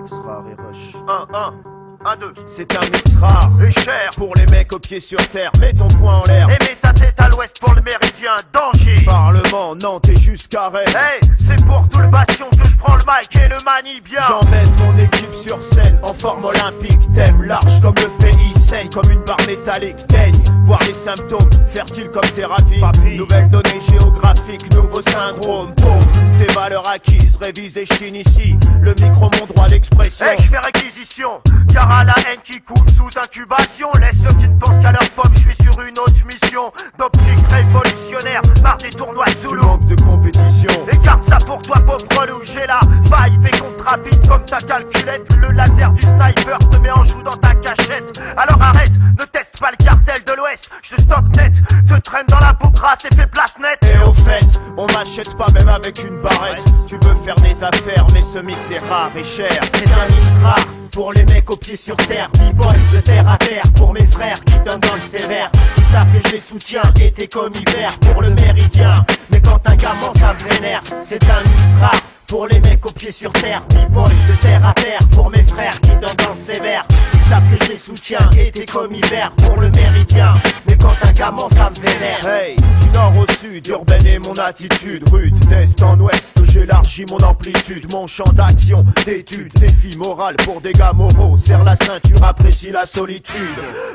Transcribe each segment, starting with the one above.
mix rare et rush. 2. C'est un mix rare Et cher. pour les mecs aux pieds sur terre. Mets ton poing en l'air. Et mets ta tête à l'ouest pour le méridien. Danger. Parlement, Nantes et jusqu'à Rennes. Hey, c'est pour tout le bastion que je prends le mic et le manie bien. J'emmène mon équipe sur scène en forme olympique. Thème large comme le pays, saigne comme une barre métallique. Teigne, voir les symptômes, fertile comme thérapie. Papy. Nouvelles données géographiques, nouveau syndrome. Boum, tes valeurs acquises, révisées, je t'initie. Le micro, mon droit d'expression. Hey, je fais réquisition, car à la haine qui coule sous incubation. Laisse ceux qui ne pensent qu'à leur pomme, je suis sur une autre mission d'optique révolutionnaire, marre des tournois de Tu Zulu. manques de compétition. Écarte ça pour toi, pauvre relou, j'ai la vibe et compte rapide comme ta calculette. Le laser du sniper te met en joue dans ta cachette. Alors arrête, ne teste pas le cartel de l'Ouest, je te stoppe net, te traîne dans la boue grasse et fais place nette. Et au fait, on m'achète pas même avec une barrette. Tu veux faire des affaires, mais ce mix est rare et cher. C'est un mix rare pour les mecs aux pieds sur terre. B-boy de terre à terre pour mes frères qui donnent dans le sévère. Ils savent que je les soutiens, été comme hiver pour le méridien. Mais quand un gamin ça me vénère, c'est un mix rare pour les mecs aux pieds sur terre. B-boy de terre à terre pour mes frères qui donnent dans le sévère. Ils savent que je les soutiens, été comme hiver pour le méridien. Mais quand un gamin ça me vénère. Hey, du nord au sud, urbaine est mon attitude. Rude, d'est en ouest, j'élargis mon amplitude. Mon champ d'action, d'études, défi moral pour des gars moraux. Serre la ceinture, apprécie la solitude.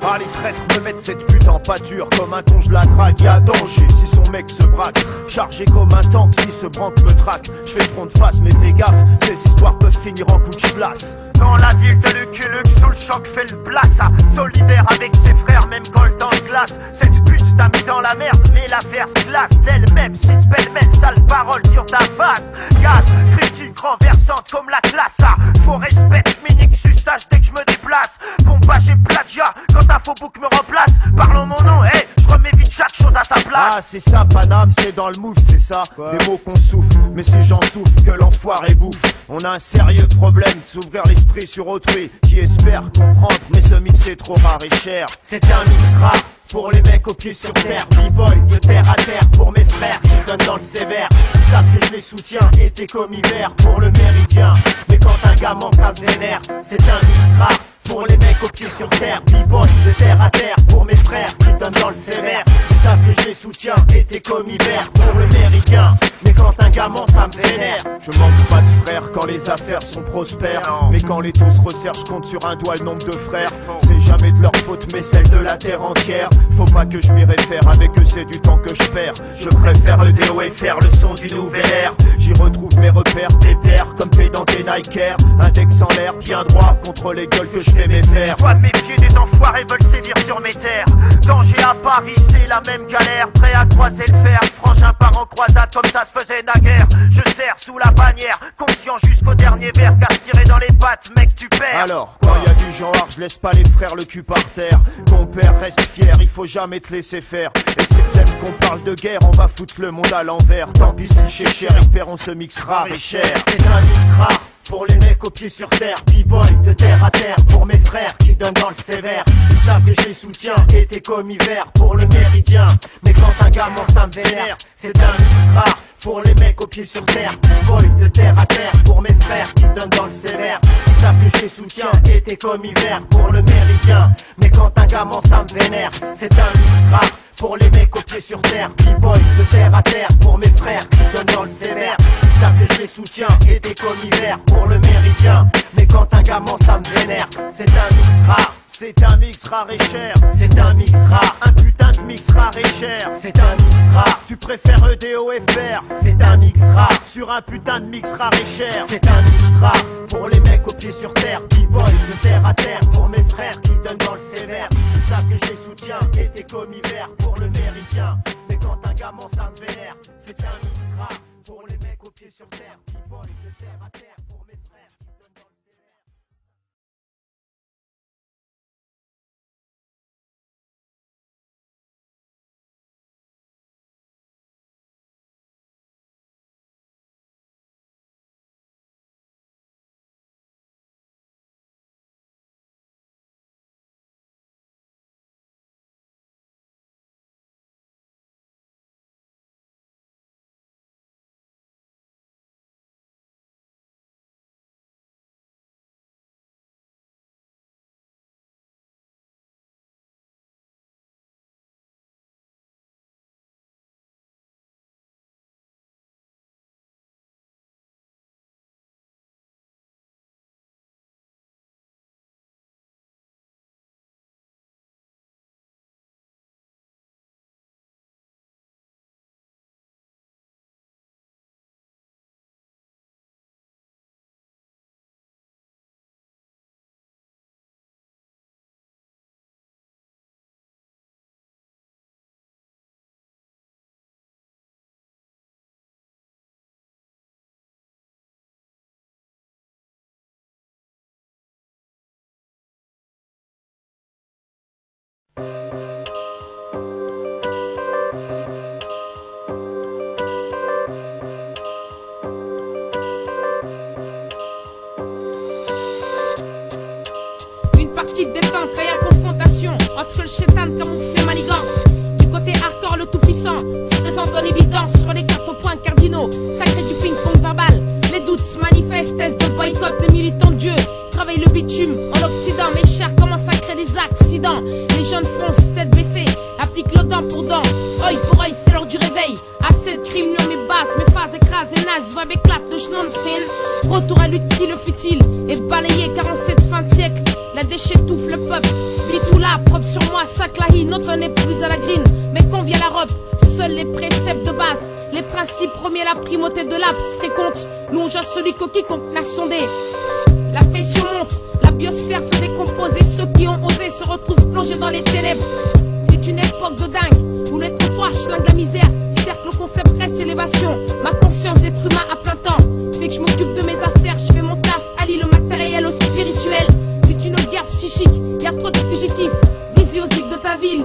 Ah, les traîtres me mettent cette pute en pâture. Comme un con, je la drague, y'a danger si son mec se braque. Chargé comme un tank, si ce branque me traque. Je fais front de face, mais fais gaffe, ces histoires peuvent finir en coup de schlass. Dans la ville de Lucky Luke, sous le choc fait le blassa. Solidaire avec ses frères, même quand le temps se glace. Cette pute t'a mis dans la merde, mais l'affaire se glace d'elle-même. Cite pêle-mêle, sale parole sur ta face. Gaz, critique renversante comme la classe A. Faut respect, minique suçage dès que je me déplace. Pompage et plagiat, quand un faux bouc me remplace. Parlons mon nom, hey, je remets vite chaque chose à sa place. Ah, c'est ça, Paname, c'est dans le move, c'est ça. Des mots qu'on souffle, mais si j'en souffle, que l'enfoiré bouffe. On a un sérieux problème de s'ouvrir l'esprit sur autrui qui espère comprendre, mais ce mix est trop rare et cher. C'est un mix rare pour les mecs aux pieds sur terre. B-boy de terre à terre pour mes frères qui donnent dans le sévère. Ils savent que je les soutiens, été comme hiver pour le méridien. Mais quand un gamin ça me vénère, c'est un mix rare pour les mecs aux pieds sur terre. B-boy de terre à terre pour mes frères qui donnent dans le sévère. Ils savent que je les soutiens, été comme hiver pour le méridien. Mais quand un gamin ça me vénère. Je manque pas de frères quand les affaires sont prospères. Mais quand les taux se resserrent, je compte sur un doigt le nombre de frères. C'est jamais de leur faute mais celle de la terre entière. Faut pas que je m'y réfère, avec eux c'est du temps que je perds. Je préfère le déo et faire le son du nouvel air. J'y retrouve mes repères pépères comme fait dans tes Nike Air. Index en l'air, bien droit contre les gueules que je fais mes faire. Je dois me méfier des enfoirés veulent sévir sur mes terres. Danger à Paris, c'est la même galère. Prêt à croiser le fer, frangin part en croisade comme ça se faisait naguère. Je serre sous la bannière, conscient jusqu'au dernier verre. Car tirer dans les pattes, mec tu perds. Alors, quand y a du genre, je laisse pas les frères le cul par terre. Ton père reste fier, il faut jamais te laisser faire. Et s'ils aiment qu'on parle de guerre, on va foutre le monde à l'envers. Tant pis si chez cher, on se mixe rare et cher. C'est un mix rare pour les mecs aux pieds sur terre. B-boy de terre à terre pour mes frères qui donnent dans le sévère. Ils savent que je les soutiens, été comme hiver pour le méridien. Mais quand un gamin ça me vénère, c'est un mix rare pour les mecs aux pieds sur terre. B-boy de terre à terre pour mes frères qui donnent dans le sévère. Ils savent que je les soutiens, été comme hiver pour le méridien. Mais quand un gamin ça me vénère, c'est un mix rare pour les mecs aux pieds sur terre. B-boy de terre à terre pour mes frères qui donnent dans le sévère. Ils savent que je les soutiens, été comme hiver pour le méridien. Mais quand un gamin ça me vénère, c'est un mix rare. C'est un mix rare et cher. C'est un mix rare. Un putain de mix rare et cher. C'est un mix rare. Tu préfères EDOFR. C'est un mix rare. Sur un putain de mix rare et cher. C'est un mix rare. Pour les mecs aux pieds sur terre. B-boy de terre à terre. Pour mes frères qui donnent dans le sévère. Ils savent que je les soutiens. Été comme hiver pour le méridien. Mais quand un gamin ça me vénère, c'est un mix rare. Pour les mecs aux pieds sur terre. B-boy de terre à terre. Pour mes frères. petite détente, réelle confrontation entre le chétan camouflé manigance. Du côté hardcore, le tout-puissant se présente en évidence sur les 4 points cardinaux. Sacré du ping-pong verbal, les doutes se manifestent, test de boycott des militants de Dieu. Travaille le bitume en Occident, mes chers commencent à créer des accidents. Les jeunes foncent, tête baissée, appliquent le dent pour dent. Œil pour œil, c'est l'heure du réveil. Assez de crimes, mes bases, mes phases écrasées, nazes, voix m'éclate de schnonsin. Retour à l'utile, futile, et balayé 47 fin de siècle. La déchet étouffe le peuple, vit tout là, propre sur moi, sac la hi, notre n'est plus à la green. Mais qu'on vient la robe, seuls les préceptes de base, les principes premiers, la primauté de l'abstrait compte. Longe à celui que quiconque n'a sondé. La pression monte, la biosphère se décompose et ceux qui ont osé se retrouvent plongés dans les ténèbres. C'est une époque de dingue où les trottoirs schlinguent la misère. Cercle au concept reste élévation. Ma conscience d'être humain à plein temps fait que je m'occupe de mes affaires, je fais mon taf, allie le matériel au spirituel. C'est une guerre psychique, y a trop de fugitifs. Dis-y aux zig de ta ville.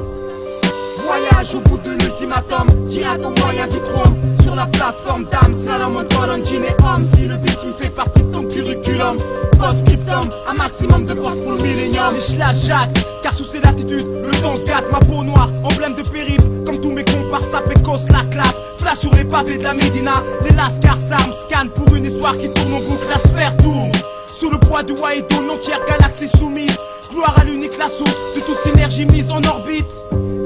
Voyage au bout de l'ultimatum, tire ton moyen du chrome. Sur la plateforme d'âme, slalom en colonne, jean et homme. Si le beat me fait partie de ton curriculum, post-scriptum, un maximum de force pour le millénium. Et je la jacque, car sous ces latitudes, le temps se gâte. Ma peau noire, emblème de périple, comme tous mes comparses, pécos la classe. Flash sur les pavés de la Médina, les lascars s'arment, scannent pour une histoire qui tourne en boucle, la sphère tourne. Sous le poids du Waido, l'entière galaxie soumise. Gloire à l'unique, la source de toute énergie mise en orbite.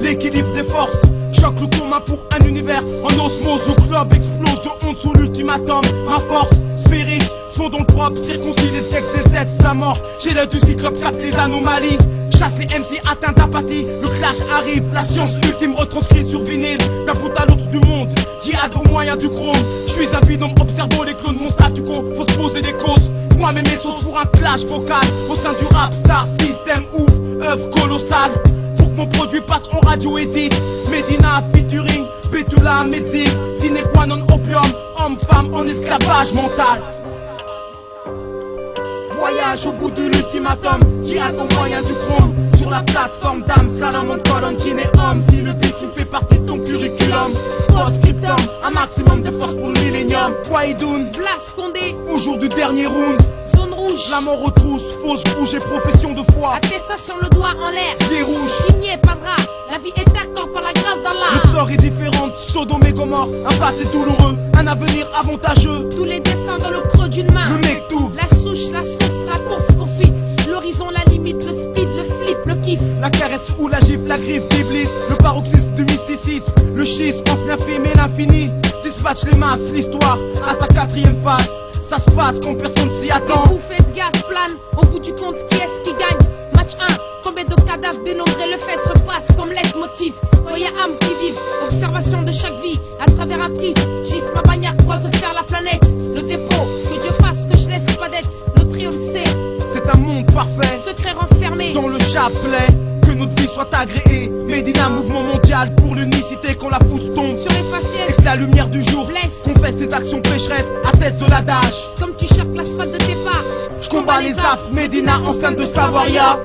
L'équilibre des forces, choque le commun pour un univers. En osmose, le globe explose de honte sous l'ultimatum. Ma force sphérique, son don propre, circoncis les skecs des aides, sa mort. J'ai l'œil du cyclope, capte les anomalies. Chasse les MC atteints d'apathie, le clash arrive, la science ultime retranscrit sur vinyle. D'un bout à l'autre du monde, jihad au moyen du chrome. Je suis un binôme observant les clones, mon statu quo, faut se poser des causes. Moi-même mes sauces pour un clash vocal, au sein du rap star system ouf, œuvre colossale. Pour que mon produit passe en radio edit, Medina featuring, Betula Medzi, sine qua non opium, homme-femme en esclavage mental. Voyage au bout de l'ultimatum, jihad au moyen du chrome. Sur la plateforme d'âme, slalom en colonne, jean et homme. Si le beat me fait partie de ton curriculum, post-scriptum, un maximum de force pour le millénium. Waidoun, Blas Condé, au jour du dernier round, zone rouge, la mort aux trousses, fausse rouge et profession de foi. attestation le doigt en l'air, Pied rouge, il n'y est pas de rat, la vie est accord par la grâce d'Allah. notre sort est différent, Sodome et Gomorre. Un passé douloureux, un avenir avantageux. Tous les dessins dans le creux d'une main, Le Mektoub, la souche, la source, la course poursuite, l'horizon, la limite, le speed, le flip, le kiff. la caresse ou la gifle, la griffe d'Iblis. Le paroxysme du mysticisme, le schisme entre l'infime et l'infini. Dispatche les masses, l'histoire à sa 4e phase. Ça se passe quand personne s'y Des attend. bouffées de gaz planent, au bout du compte, qui est-ce qui gagne? Match 1, combien de cadavres dénombrés, le fait se passe comme leitmotiv. Quand y a âme qui vivent, observation de chaque vie, à travers un prisme, gisse ma bannière, croise faire la planète. Le dépôt, que Dieu fasse que je laisse pas d'être, le trio le sait, C'est un monde parfait, secret renfermé. dans le chapelet. Que notre vie soit agréée. Médina, mouvement mondial pour l'unicité quand la foudre tombe. Sur les Et faciès, que la lumière du jour blesse, confesse tes actions pécheresses, atteste de l'adage. comme tu cherches l'asphalte de tes pas. Je combats les affres, Médina enceinte de Savoria.